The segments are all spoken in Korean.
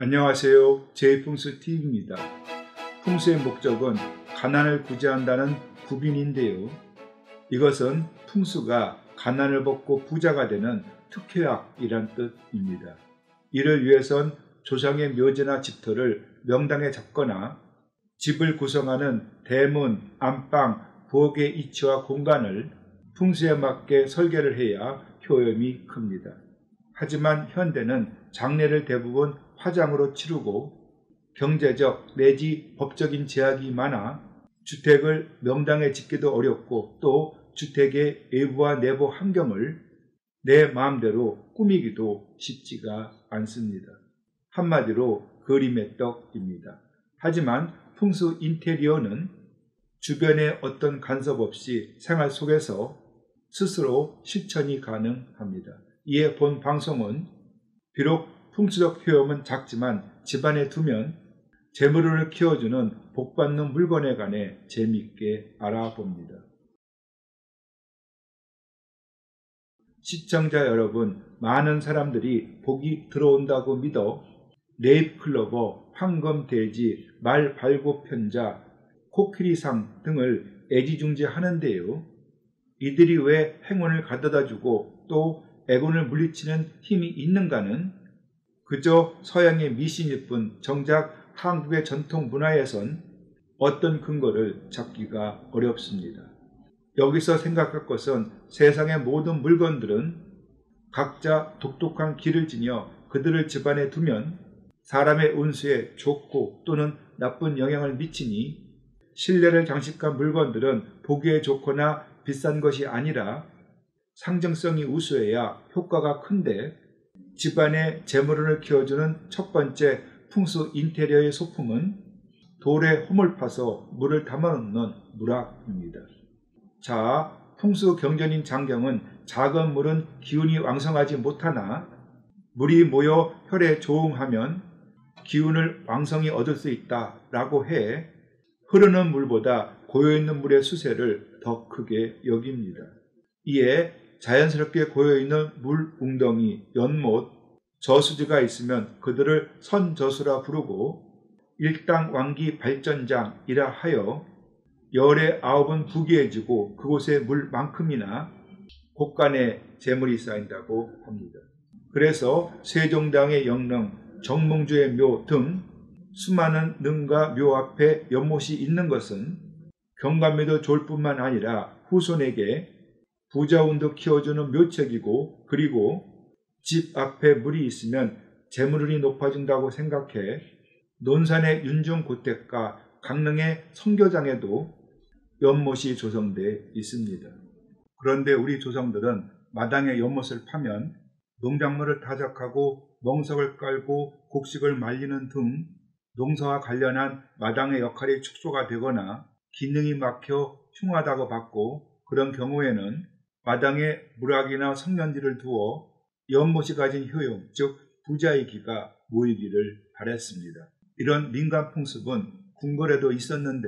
안녕하세요. 제이풍수TV입니다. 풍수의 목적은 가난을 구제한다는 구빈인데요. 이것은 풍수가 가난을 벗고 부자가 되는 특효약이란 뜻입니다. 이를 위해선 조상의 묘지나 집터를 명당에 잡거나 집을 구성하는 대문, 안방, 부엌의 위치와 공간을 풍수에 맞게 설계를 해야 효험이 큽니다. 하지만 현대는 장례를 대부분 화장으로 치르고 경제적 내지 법적인 제약이 많아 주택을 명당에 짓기도 어렵고 또 주택의 외부와 내부 환경을 내 마음대로 꾸미기도 쉽지가 않습니다. 한마디로 그림의 떡입니다. 하지만 풍수 인테리어는 주변에 어떤 간섭 없이 생활 속에서 스스로 실천이 가능합니다. 이에 본 방송은 비록 풍수적 효험은 작지만 집안에 두면 재물운을 키워주는 복받는 물건에 관해 재미있게 알아봅니다. 시청자 여러분, 많은 사람들이 복이 들어온다고 믿어 네잎클로버, 황금돼지, 말발굽편자, 코끼리상 등을 애지중지하는데요. 이들이 왜 행운을 가져다주고 또 애군을 물리치는 힘이 있는가는 그저 서양의 미신일 뿐 정작 한국의 전통 문화에선 어떤 근거를 찾기가 어렵습니다. 여기서 생각할 것은 세상의 모든 물건들은 각자 독특한 길을 지녀 그들을 집안에 두면 사람의 운수에 좋고 또는 나쁜 영향을 미치니 신뢰를 장식한 물건들은 보기에 좋거나 비싼 것이 아니라 상징성이 우수해야 효과가 큰데 집안의 재물운을 키워주는 첫 번째 풍수 인테리어의 소품은 돌에 홈을 파서 물을 담아놓는 물학입니다. 자, 풍수 경전인 장경은 작은 물은 기운이 왕성하지 못하나 물이 모여 혈에 조응하면 기운을 왕성히 얻을 수 있다라고 해 흐르는 물보다 고여있는 물의 수세를 더 크게 여깁니다. 이에 자연스럽게 고여있는 물 웅덩이, 연못, 저수지가 있으면 그들을 선저수라 부르고 일당왕기 발전장이라 하여 열의 아홉은 부귀해지고 그곳에 물만큼이나 곳간에 재물이 쌓인다고 합니다. 그래서 세종당의 영릉, 정몽주의 묘 등 수많은 능과 묘 앞에 연못이 있는 것은 경관미도 좋을 뿐만 아니라 후손에게 부자운도 키워주는 묘책이고 그리고 집 앞에 물이 있으면 재물운이 높아진다고 생각해 논산의 윤중고택과 강릉의 성교장에도 연못이 조성되어 있습니다. 그런데 우리 조상들은 마당에 연못을 파면 농작물을 타작하고 멍석을 깔고 곡식을 말리는 등 농사와 관련한 마당의 역할이 축소가 되거나 기능이 막혀 흉하다고 봤고 그런 경우에는 마당에 물학이나 성년지를 두어 연못이 가진 효용, 즉 부자의 기가 모이기를 바랬습니다. 이런 민간 풍습은 궁궐에도 있었는데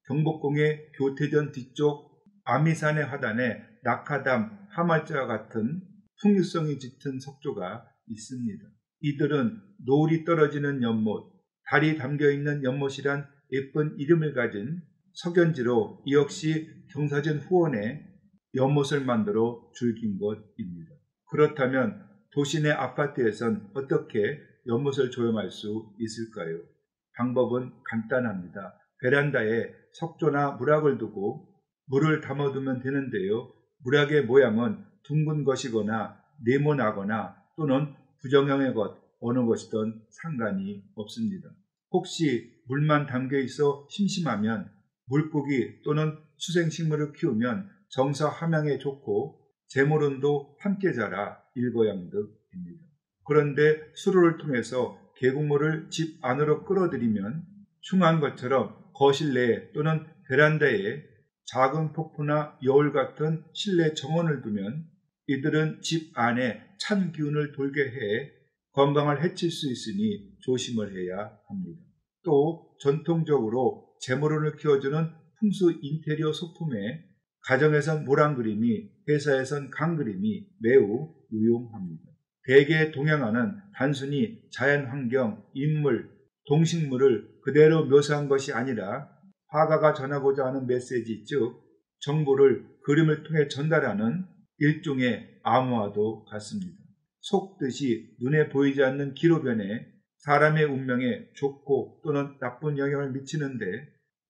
경복궁의 교태전 뒤쪽 아미산의 화단에 낙하담, 하말자와 같은 풍류성이 짙은 석조가 있습니다. 이들은 노을이 떨어지는 연못, 달이 담겨있는 연못이란 예쁜 이름을 가진 석연지로 이 역시 경사진 후원에 연못을 만들어 즐긴 것입니다. 그렇다면 도시 내 아파트에선 어떻게 연못을 조성할 수 있을까요? 방법은 간단합니다. 베란다에 석조나 물학을 두고 물을 담아두면 되는데요. 물학의 모양은 둥근 것이거나 네모나거나 또는 부정형의 것 어느 것이든 상관이 없습니다. 혹시 물만 담겨 있어 심심하면 물고기 또는 수생식물을 키우면 정서 함양에 좋고 재물운도 함께 자라 일거양득입니다. 그런데 수로를 통해서 계곡물을 집 안으로 끌어들이면 흉한 것처럼 거실 내에 또는 베란다에 작은 폭포나 여울 같은 실내 정원을 두면 이들은 집 안에 찬 기운을 돌게 해 건강을 해칠 수 있으니 조심을 해야 합니다. 또 전통적으로 재물운을 키워주는 풍수 인테리어 소품에 가정에선 모란 그림이, 회사에선 강 그림이 매우 유용합니다. 대개 동양화는 단순히 자연환경, 인물, 동식물을 그대로 묘사한 것이 아니라 화가가 전하고자 하는 메시지, 즉 정보를 그림을 통해 전달하는 일종의 암호와도 같습니다. 속뜻이 눈에 보이지 않는 기로변에 사람의 운명에 좋고 또는 나쁜 영향을 미치는데,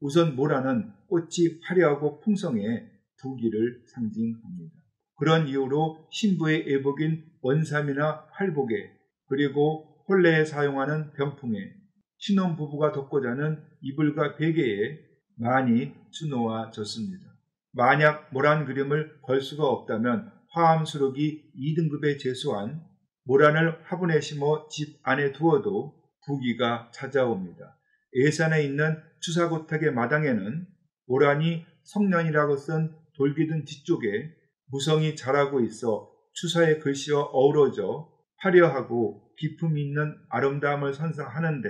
우선 모라는 꽃이 화려하고 풍성해 부귀를 상징합니다. 그런 이유로 신부의 예복인 원삼이나 활복에, 그리고 혼례에 사용하는 병풍에, 신혼부부가 덮고 자는 이불과 베개에 많이 수놓아졌습니다. 만약 모란 그림을 걸 수가 없다면 화암수록이 2등급에 제수한 모란을 화분에 심어 집 안에 두어도 부귀가 찾아옵니다. 예산에 있는 추사고탁의 마당에는 모란이 성년이라고 쓴 돌기둥 뒤쪽에 무성이 자라고 있어 추사의 글씨와 어우러져 화려하고 기품이 있는 아름다움을 선사하는데,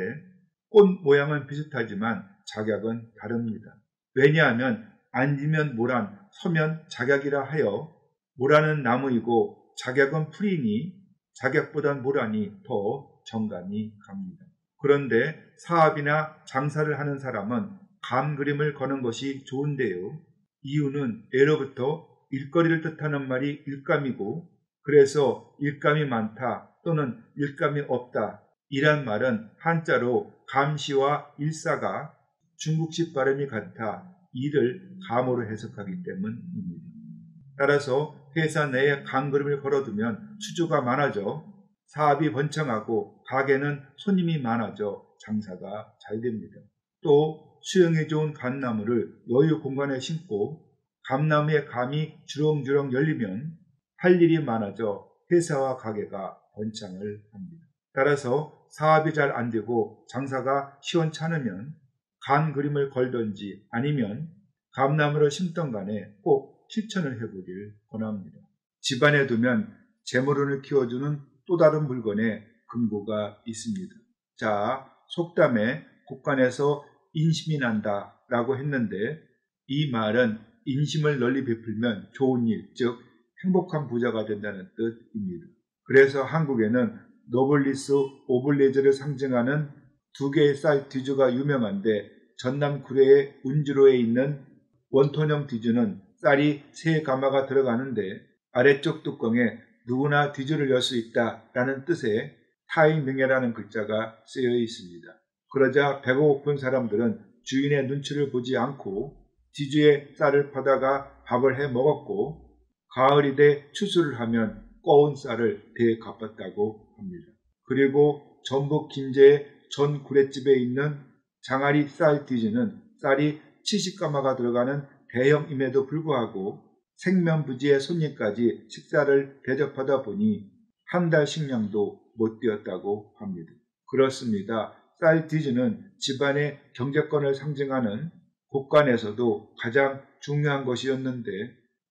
꽃 모양은 비슷하지만 작약은 다릅니다. 왜냐하면 앉으면 모란, 서면 작약이라 하여 모란은 나무이고 작약은 풀이니 작약보단 모란이 더 정감이 갑니다. 그런데 사업이나 장사를 하는 사람은 감 그림을 거는 것이 좋은데요. 이유는 예로부터 일거리를 뜻하는 말이 일감이고, 그래서 일감이 많다 또는 일감이 없다 이란 말은 한자로 감시와 일사가 중국식 발음이 같아 이를 감으로 해석하기 때문입니다. 따라서 회사 내에 감 그림을 걸어두면 수주가 많아져 사업이 번창하고 가게는 손님이 많아져 장사가 잘 됩니다. 또 수영에 좋은 감나무를 여유 공간에 심고 감나무의 감이 주렁주렁 열리면 할 일이 많아져 회사와 가게가 번창을 합니다. 따라서 사업이 잘 안되고 장사가 시원찮으면 감 그림을 걸던지 아니면 감나무를 심던 간에 꼭 실천을 해보길 권합니다. 집안에 두면 재물운을 키워주는 또 다른 물건에 금고가 있습니다. 자, 속담에 곳간에서 인심이 난다 라고 했는데, 이 말은 인심을 널리 베풀면 좋은 일, 즉 행복한 부자가 된다는 뜻입니다. 그래서 한국에는 노블리스 오블레즈를 상징하는 두 개의 쌀 뒤주가 유명한데, 전남 구례의 운주로에 있는 원톤형 뒤주는 쌀이 3가마가 들어가는데 아래쪽 뚜껑에 누구나 뒤주를 열 수 있다라는 뜻의 타이명예라는 글자가 쓰여 있습니다. 그러자 배가 고픈 사람들은 주인의 눈치를 보지 않고 뒤주에 쌀을 퍼다가 밥을 해 먹었고, 가을이 돼 추수를 하면 꺼운 쌀을 대에 갚았다고 합니다. 그리고 전북 김제의 전 구례집에 있는 장아리 쌀 뒤주는 쌀이 70가마가 들어가는 대형임에도 불구하고 생면부지의 손님까지 식사를 대접하다 보니 한 달 식량도 못 뛰었다고 합니다. 그렇습니다. 쌀 뒤주는 집안의 경제권을 상징하는 곳간에서도 가장 중요한 것이었는데,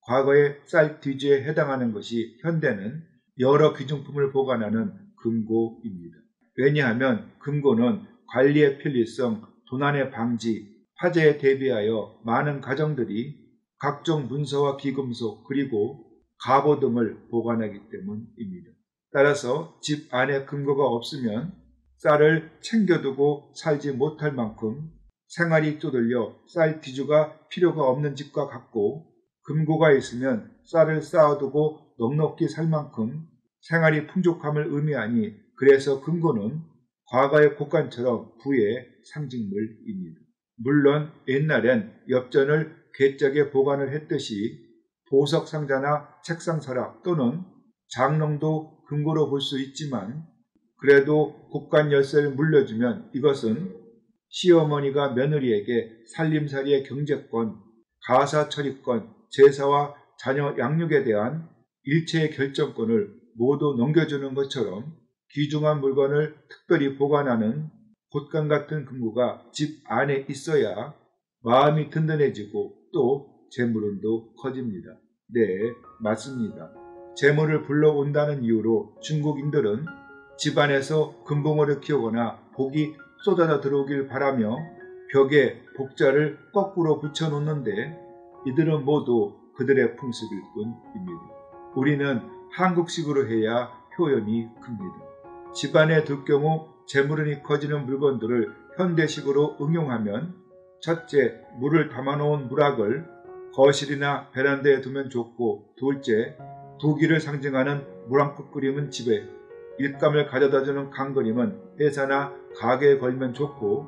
과거의 쌀 뒤주에 해당하는 것이 현대는 여러 귀중품을 보관하는 금고입니다. 왜냐하면 금고는 관리의 편리성, 도난의 방지, 화재에 대비하여 많은 가정들이 각종 문서와 기금속 그리고 갑오 등을 보관하기 때문입니다. 따라서 집 안에 금고가 없으면 쌀을 챙겨두고 살지 못할 만큼 생활이 쪼들려 쌀 뒤주가 필요가 없는 집과 같고, 금고가 있으면 쌀을 쌓아두고 넉넉히 살 만큼 생활이 풍족함을 의미하니, 그래서 금고는 과거의 곳간처럼 부의 상징물입니다. 물론 옛날엔 엽전을 궤적에 보관을 했듯이 보석상자나 책상서랍 또는 장롱도 금고로 볼 수 있지만, 그래도 곳간 열쇠를 물려주면 이것은 시어머니가 며느리에게 살림살이의 경제권, 가사 처리권, 제사와 자녀 양육에 대한 일체의 결정권을 모두 넘겨주는 것처럼 귀중한 물건을 특별히 보관하는 곳간 같은 금고가 집 안에 있어야 마음이 든든해지고 또 재물운도 커집니다. 네, 맞습니다. 재물을 불러온다는 이유로 중국인들은 집안에서 금붕어를 키우거나 복이 쏟아져 들어오길 바라며 벽에 복자를 거꾸로 붙여놓는데, 이들은 모두 그들의 풍습일 뿐입니다. 우리는 한국식으로 해야 효용이 큽니다. 집안에 둘 경우 재물운이 커지는 물건들을 현대식으로 응용하면 첫째, 물을 담아놓은 물학을 거실이나 베란다에 두면 좋고, 둘째, 부귀를 상징하는 물왕국 그림은 집에, 일감을 가져다주는 강 그림은 회사나 가게에 걸면 좋고,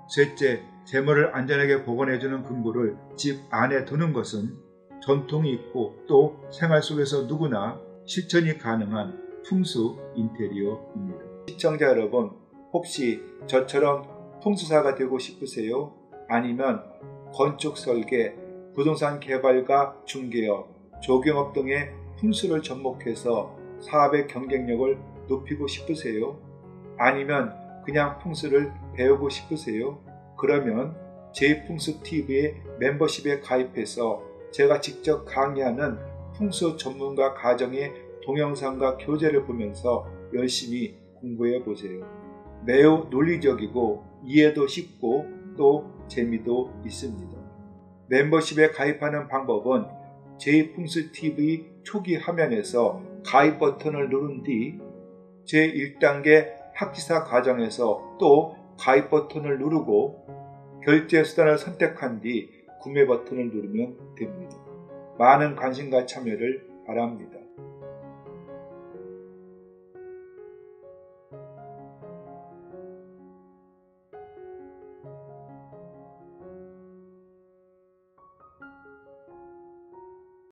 셋째, 재물을 안전하게 보관해주는 금고를 집 안에 두는 것은 전통이 있고 또 생활 속에서 누구나 실천이 가능한 풍수 인테리어입니다. 시청자 여러분, 혹시 저처럼 풍수사가 되고 싶으세요? 아니면 건축 설계, 부동산 개발과 중개업, 조경업 등의 풍수를 접목해서 사업의 경쟁력을 높이고 싶으세요? 아니면 그냥 풍수를 배우고 싶으세요? 그러면 제이풍수TV의 멤버십에 가입해서 제가 직접 강의하는 풍수 전문가 가정의 동영상과 교재를 보면서 열심히 공부해 보세요. 매우 논리적이고 이해도 쉽고 또 재미도 있습니다. 멤버십에 가입하는 방법은 제이풍수TV 초기 화면에서 가입 버튼을 누른 뒤 제1단계 학기사 과정에서 또 가입 버튼을 누르고 결제 수단을 선택한 뒤 구매 버튼을 누르면 됩니다. 많은 관심과 참여를 바랍니다.